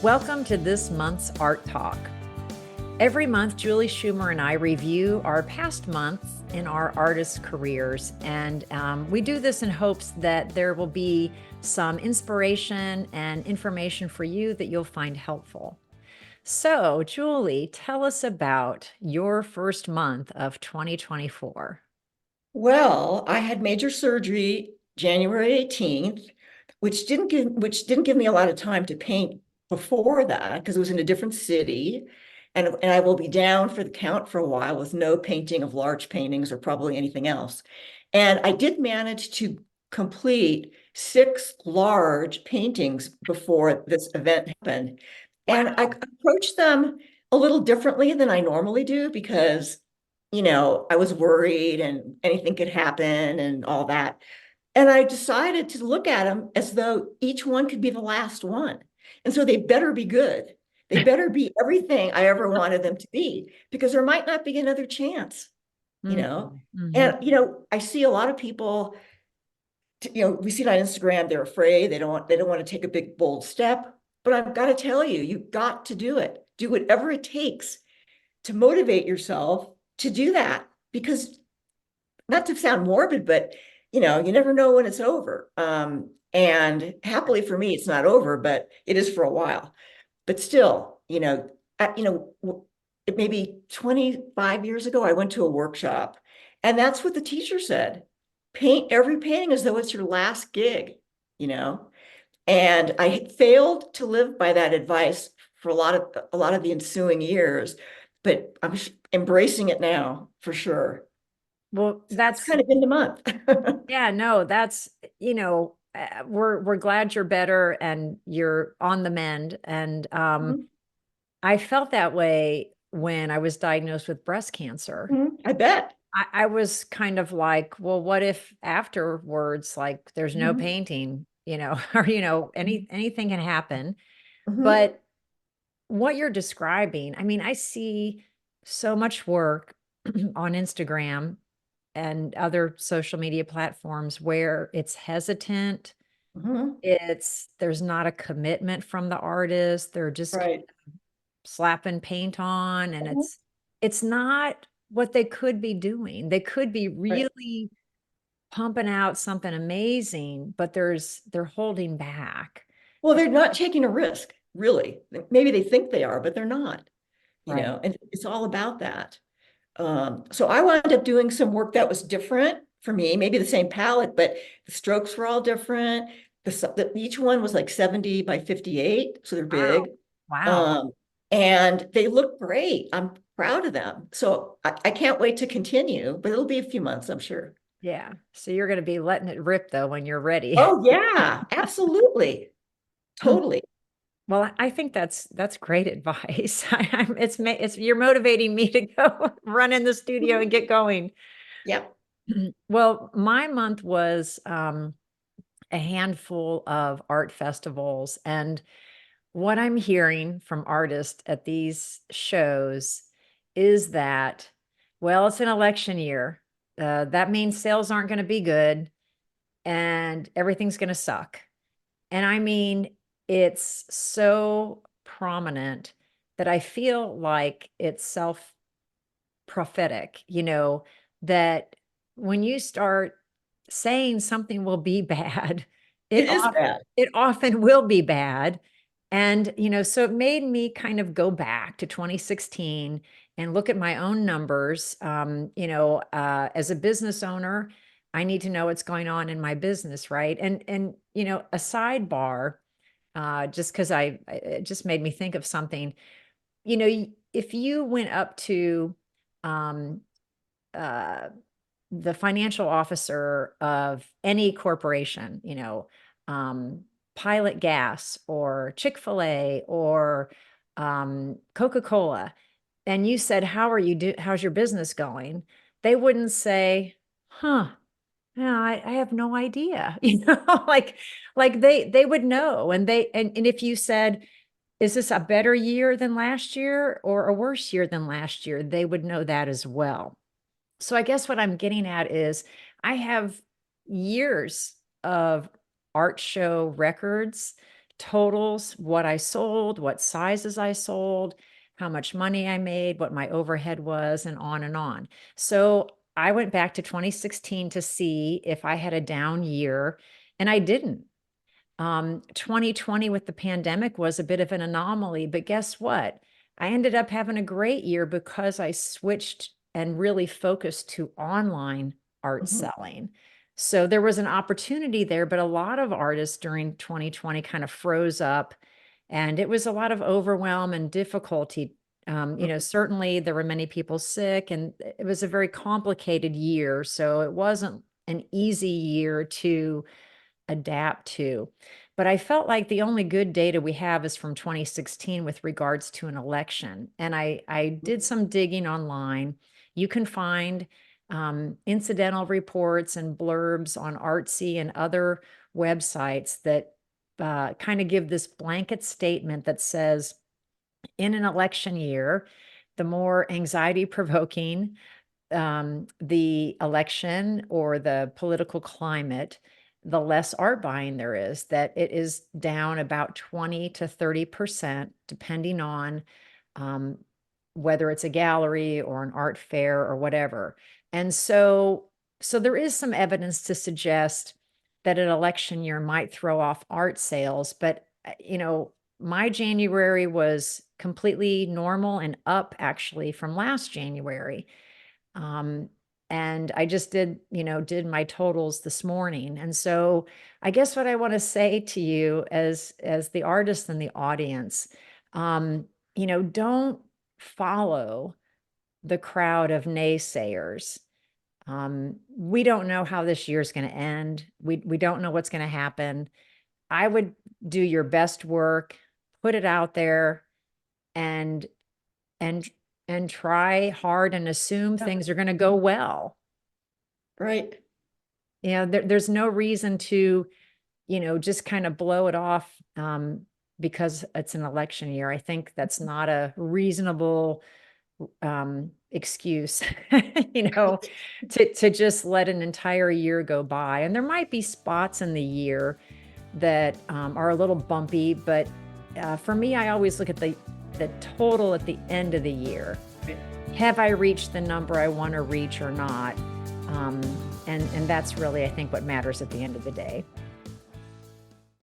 Welcome to this month's Art Talk. Every month, Julie Schumer and I review our past months in our artists' careers. And we do this in hopes that there will be some inspiration and information for you that you'll find helpful. So, Julie, tell us about your first month of 2024. Well, I had major surgery January 18th, which didn't give me a lot of time to paint before that because it was in a different city. And I will be down for the count for a while with no painting of large paintings or probably anything else. And I did manage to complete 6 large paintings before this event happened. And I Wow. approached them a little differently than I normally do because I was worried and anything could happen and all that. And I decided to look at them as though each one could be the last one. And so they better be good. They better be everything I ever wanted them to be, because there might not be another chance, you know? Mm-hmm. And I see a lot of people, we see it on Instagram, they're afraid, they don't want to take a big, bold step. But I've got to tell you, you've got to do it. Do whatever it takes to motivate yourself to do that, because not to sound morbid, but you never know when it's over. And happily for me, it's not over, but it is for a while. But still, maybe 25 years ago, I went to a workshop, and that's what the teacher said: paint every painting as though it's your last gig, you know. And I failed to live by that advice for a lot of the ensuing years, but I'm embracing it now for sure. Well, It's kind of in the month. yeah, no, we're glad you're better and you're on the mend. And Mhm, I felt that way when I was diagnosed with breast cancer. mhm, I bet. I was kind of like, well, what if afterwards, like there's no Mhm, painting, or anything can happen. mhm, But what you're describing, I mean, I see so much work on Instagram and other social media platforms where it's hesitant. mhm. There's not a commitment from the artist. They're just Right. slapping paint on, and Mhm. it's not what they could be doing. They could be Right. really pumping out something amazing, but they're holding back. Well, they're not taking a risk, really. Maybe they think they are, but they're not, Right. and it's all about that. So I wound up doing some work that was different for me, maybe the same palette, but the strokes were all different. Each one was like 70 by 58, so they're Wow. big. Wow. Um, and they look great. I'm proud of them. So I can't wait to continue, but it'll be a few months, I'm sure. Yeah. So you're going to be letting it rip though when you're ready. Oh, yeah, absolutely. Totally. Well, I think that's great advice. It's you're motivating me to go run in the studio and get going. Yeah. Well, my month was a handful of art festivals, and what I'm hearing from artists at these shows is that, well, it's an election year. That means sales aren't going to be good, and everything's going to suck. And I mean, it's so prominent that I feel like it's self-prophetic, that when you start saying something will be bad, it It is often bad. it often will be bad. And, so it made me kind of go back to 2016 and look at my own numbers. As a business owner, I need to know what's going on in my business, right? And a sidebar, just because it just made me think of something. If you went up to um, uh, the financial officer of any corporation, um, Pilot Gas or Chick-fil-A or Coca-Cola, and you said, how's your business going? They wouldn't say, huh, no, I have no idea. Like they would know. And if you said, is this a better year than last year or a worse year than last year, they would know that as well. So I guess what I'm getting at is I have years of art show records totals, what I sold, what sizes I sold, how much money I made, what my overhead was, and on and on. So I went back to 2016 to see if I had a down year, and I didn't. 2020 with the pandemic was a bit of an anomaly, but guess what? I ended up having a great year because I switched and really focused to online art Mhm. selling. So there was an opportunity there, but a lot of artists during 2020 kind of froze up, and it was a lot of overwhelm and difficulty. Certainly there were many people sick, and it was a very complicated year. So it wasn't an easy year to adapt to. But I felt like the only good data we have is from 2016 with regards to an election. And I did some digging online. You can find incidental reports and blurbs on Artsy and other websites that kind of give this blanket statement that says, in an election year, the more anxiety provoking the election or the political climate, the less art buying there is, that it is down about 20 to 30%, depending on um, whether it's a gallery or an art fair or whatever. And so there is some evidence to suggest that an election year might throw off art sales, but my January was completely normal and up actually from last January. Um, and I just did my totals this morning. And so I guess what I want to say to you as the artist and the audience, don't follow the crowd of naysayers. We don't know how this year's going to end. We don't know what's going to happen. I would do your best work, put it out there, and and and try hard and assume Yeah, things are going to go well. right. There's no reason to, just kind of blow it off because it's an election year. I think that's not a reasonable excuse, to just let an entire year go by. And there might be spots in the year that are a little bumpy, but for me, I always look at the total at the end of the year. Right. Have I reached the number I want to reach or not? And that's really, I think, what matters at the end of the day.